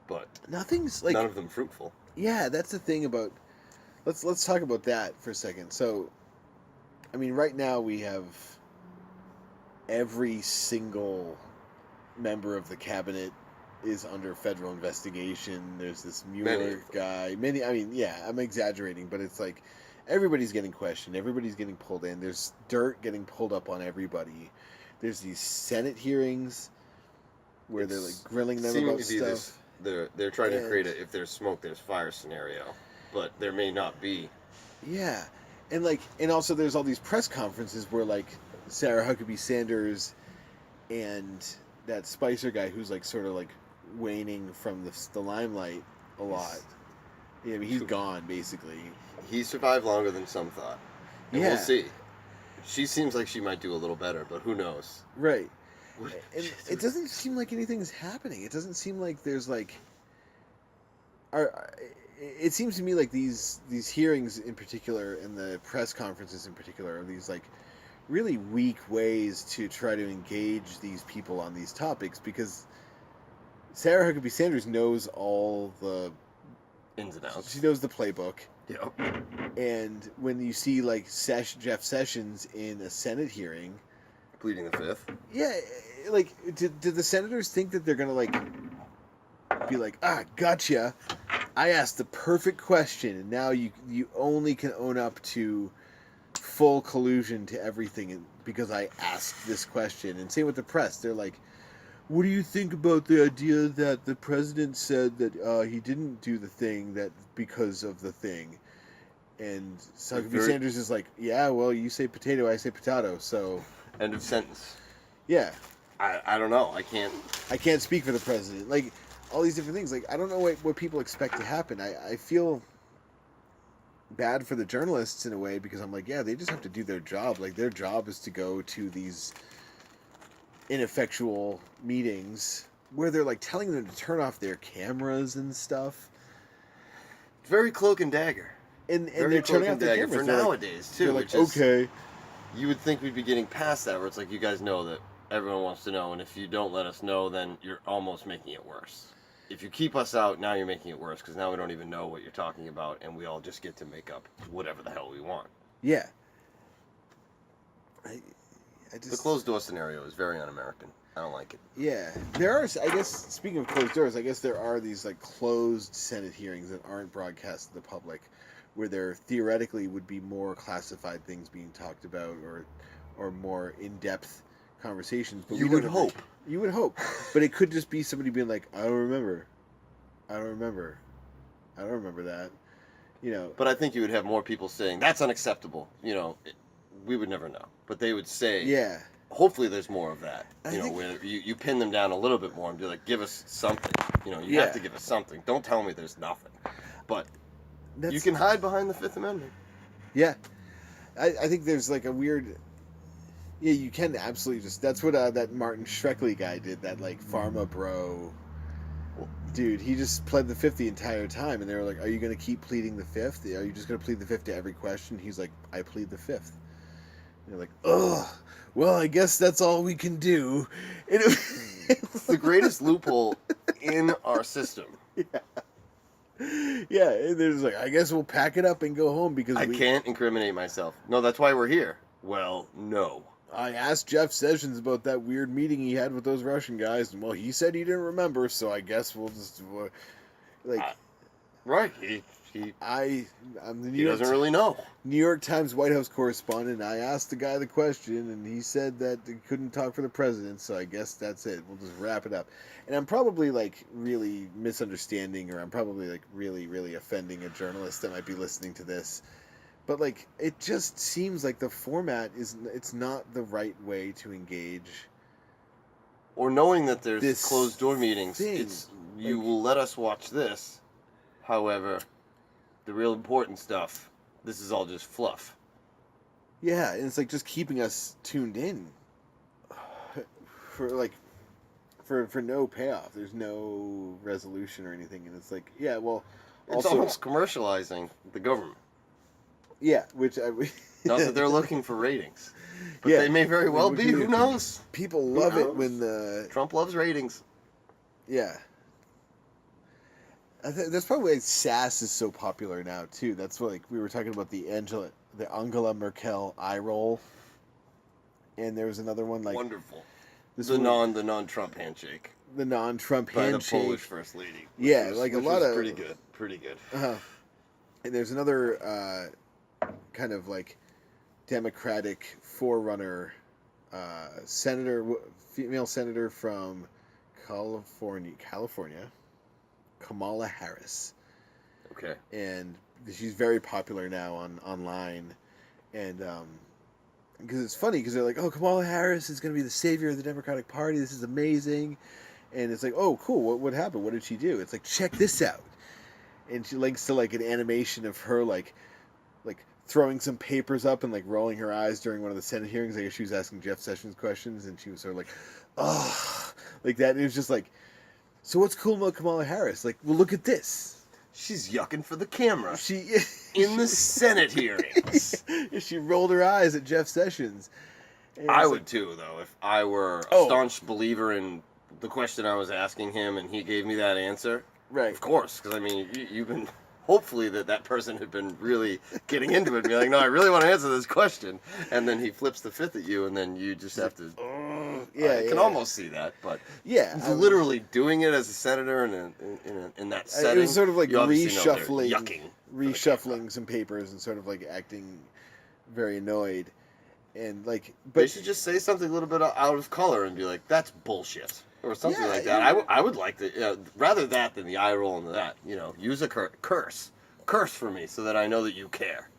but nothing's like none of them fruitful. Yeah, that's the thing about. Let's talk about that for a second. So, I mean, right now we have every single member of the cabinet is under federal investigation. There's this Mueller guy. Many, I mean, yeah, I'm exaggerating, but it's like everybody's getting questioned. Everybody's getting pulled in. There's dirt getting pulled up on everybody. There's these Senate hearings where they're like grilling them about stuff. They're trying to create a if there's smoke, there's fire scenario, but there may not be. Yeah, and also there's all these press conferences where like Sarah Huckabee Sanders and that Spicer guy who's like sort of like waning from the limelight a lot. Yeah, I mean, he's gone basically. He survived longer than some thought. And we'll see. She seems like she might do a little better, but who knows? Right. And it doesn't seem like anything's happening. It doesn't seem like there's like. It seems to me like these hearings in particular and the press conferences in particular are these like really weak ways to try to engage these people on these topics because Sarah Huckabee Sanders knows all the ins and outs. She knows the playbook. Yep. And when you see like Jeff Sessions in a Senate hearing, pleading the fifth. Yeah, like do the senators think that they're gonna like be like, gotcha, I asked the perfect question and now you only can own up to full collusion to everything because I asked this question. And same with the press. They're like, what do you think about the idea that the president said that he didn't do the thing that because of the thing? And Huckabee Sanders is like, yeah, well, you say potato, I say potato, so... End of sentence. Yeah. I don't know. I can't speak for the president. Like, all these different things. Like, I don't know what people expect to happen. I feel bad for the journalists in a way because I'm like, yeah, they just have to do their job. Like, their job is to go to these ineffectual meetings where they're like telling them to turn off their cameras and stuff. Very cloak and dagger. And they're turning off their cameras for nowadays too. Like, okay. You would think we'd be getting past that, where it's like, you guys know that everyone wants to know, and if you don't let us know, then you're almost making it worse. If you keep us out, now you're making it worse because now we don't even know what you're talking about, and we all just get to make up whatever the hell we want. Yeah. The closed door scenario is very un-American. I don't like it. Yeah. There are, I guess, speaking of closed doors, I guess there are these like closed Senate hearings that aren't broadcast to the public where there theoretically would be more classified things being talked about or more in-depth conversations. But you would hope. You would hope. But it could just be somebody being like, I don't remember that. You know. But I think you would have more people saying, that's unacceptable. You know, we would never know. But they would say, yeah. Hopefully there's more of that. Where you pin them down a little bit more and be like, give us something. You know, you have to give us something. Don't tell me there's nothing. But you can hide behind the Fifth Amendment. Yeah. I think there's like a weird... Yeah, you can absolutely just... That's what that Martin Shkreli guy did, that like pharma bro... Dude, he just pled the fifth the entire time, and they were like, are you going to keep pleading the fifth? Are you just going to plead the fifth to every question? He's like, I plead the fifth. And they're like, ugh, well, I guess that's all we can do. And it's the greatest loophole in our system. Yeah, and they're just like, I guess we'll pack it up and go home because I can't incriminate myself. No, that's why we're here. Well, no. I asked Jeff Sessions about that weird meeting he had with those Russian guys, and well, he said he didn't remember, so I guess we'll just right. I'm the He doesn't really know. New York Times White House correspondent. I asked the guy the question, and he said that he couldn't talk for the president, so I guess that's it. We'll just wrap it up. And I'm probably like really misunderstanding, or I'm probably like really, really offending a journalist that might be listening to this. But like, it just seems like the format it's not the right way to engage. Or knowing that there's closed door meetings, you will let us watch this. However, the real important stuff, this is all just fluff. Yeah, and it's like just keeping us tuned in for no payoff. There's no resolution or anything, and it's like, yeah, well, it's almost commercializing the government. Yeah, which not that they're looking for ratings, but they may very well be. Who knows? People love it when Trump loves ratings. Yeah. That's probably why sass is so popular now too. That's what, like, we were talking about the Angela Merkel eye roll, and there was another one like Wonderful. this The one, non-Trump handshake the non-Trump by handshake. the Polish first lady. Yeah, like a which lot was of pretty good. Pretty good. And there's another kind of like Democratic forerunner female senator from California, Kamala Harris. Okay. And she's very popular now online, and because it's funny because they're like, oh, Kamala Harris is going to be the savior of the Democratic Party. This is amazing, and it's like, oh, cool. What happened? What did she do? It's like, check this out, and she links to like an animation of her like throwing some papers up and like rolling her eyes during one of the Senate hearings. I guess she was asking Jeff Sessions questions, and she was sort of like, oh, like that. And it was just like, so what's cool about Kamala Harris? Like, well, look at this. She's yucking for the camera. She in the Senate hearings. She rolled her eyes at Jeff Sessions. I would too, though, if I were a staunch believer in the question I was asking him, and he gave me that answer. Right. Of course, because I mean, you've been. Hopefully that person had been really getting into it and be like, no, I really want to answer this question. And then he flips the fifth at you, and then you just have to... I can almost see that, but... Yeah. He's literally doing it as a senator in that setting. It was sort of like reshuffling some papers and sort of like acting very annoyed. And like... They should just say something a little bit out of color and be like, that's bullshit. Or something like that. Yeah. I would like to, rather that than the eye roll and that, use a curse. Curse for me so that I know that you care,